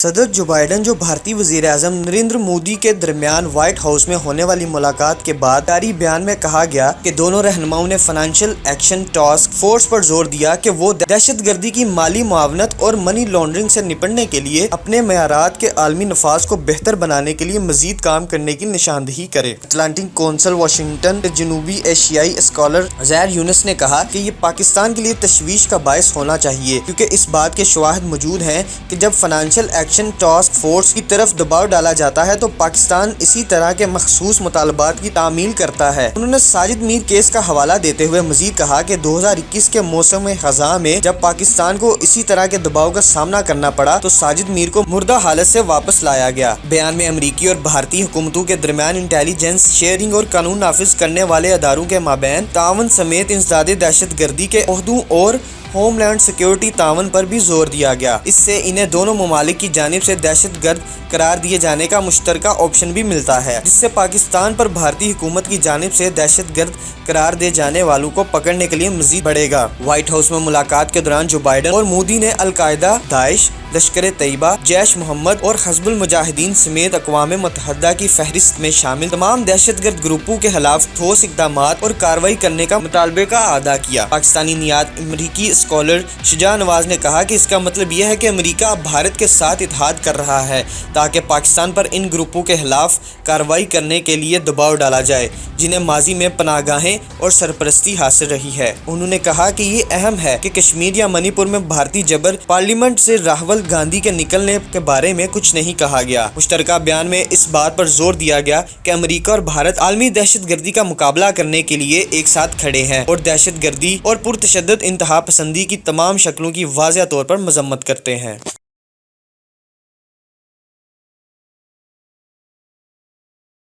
صدر Joe Biden جو بھارتی وزیر اعظم نریندر مودی کے درمیان وائٹ ہاؤس میں ہونے والی ملاقات کے بعد جاری بیان میں کہا گیا کہ دونوں رہنماؤں نے فائنینشیل ایکشن ٹاسک فورس پر زور دیا کہ وہ دہشت گردی کی مالی معاونت اور منی لانڈرنگ سے نپٹنے کے لیے اپنے معیارات کے عالمی نفاذ کو بہتر بنانے کے لیے مزید کام کرنے کی نشاندہی کرے۔ اٹلانٹک کونسل واشنگٹن کے جنوبی ایشیائی اسکالر زیر یونس نے کہا کہ یہ پاکستان کے لیے تشویش کا باعث ہونا چاہیے، کیونکہ اس بات کے شواہد موجود ہیں کہ جب فائنینشیل ایکشن ٹاسک فورس کی طرف دباؤ ڈالا جاتا ہے تو پاکستان اسی طرح کے مخصوص مطالبات کی تعمیل کرتا ہے۔ انہوں نے ساجد میر کیس کا حوالہ دیتے ہوئے مزید کہا کہ 2021 کے موسم خزاں میں جب پاکستان کو اسی طرح کے دباؤ کا سامنا کرنا پڑا تو ساجد میر کو مردہ حالت سے واپس لایا گیا۔ بیان میں امریکی اور بھارتی حکومتوں کے درمیان انٹیلی جنس شیئرنگ اور قانون نافذ کرنے والے اداروں کے مابین تعاون سمیت انسداد دہشت گردی کے عہدوں اور ہوم لینڈ سیکورٹی تعاون پر بھی زور دیا گیا۔ اس سے انہیں دونوں ممالک کی جانب سے دہشت گرد قرار دیے جانے کا مشترکہ آپشن بھی ملتا ہے، جس سے پاکستان پر بھارتی حکومت کی جانب سے دہشت گرد قرار دے جانے والوں کو پکڑنے کے لیے مزید بڑھے گا۔ وائٹ ہاؤس میں ملاقات کے دوران جو بائیڈن اور مودی نے القاعدہ، داعش، لشکر طیبہ، جیش محمد اور حزب المجاہدین سمیت اقوام متحدہ کی فہرست میں شامل تمام دہشت گرد گروپوں کے خلاف ٹھوس اقدامات اور کارروائی کرنے کا مطالبے کا اعادہ کیا۔ پاکستانی نیاد امریکی اسکالر شجاع نواز نے کہا کہ اس کا مطلب یہ ہے کہ امریکہ اب بھارت کے ساتھ اتحاد کر رہا ہے تاکہ پاکستان پر ان گروپوں کے خلاف کارروائی کرنے کے لیے دباؤ ڈالا جائے جنہیں ماضی میں پناہ گاہیں اور سرپرستی حاصل رہی ہے۔ انہوں نے کہا کہ یہ اہم ہے کہ کشمیر یا منی پور میں بھارتی جبر پارلیمنٹ سے راہول گاندھی کے نکلنے کے بارے میں کچھ نہیں کہا گیا۔ مشترکہ بیان میں اس بات پر زور دیا گیا کہ امریکہ اور بھارت عالمی دہشت گردی کا مقابلہ کرنے کے لیے ایک ساتھ کھڑے ہیں اور دہشت گردی اور پرتشدد انتہا پسندی کی تمام شکلوں کی واضح طور پر مذمت کرتے ہیں۔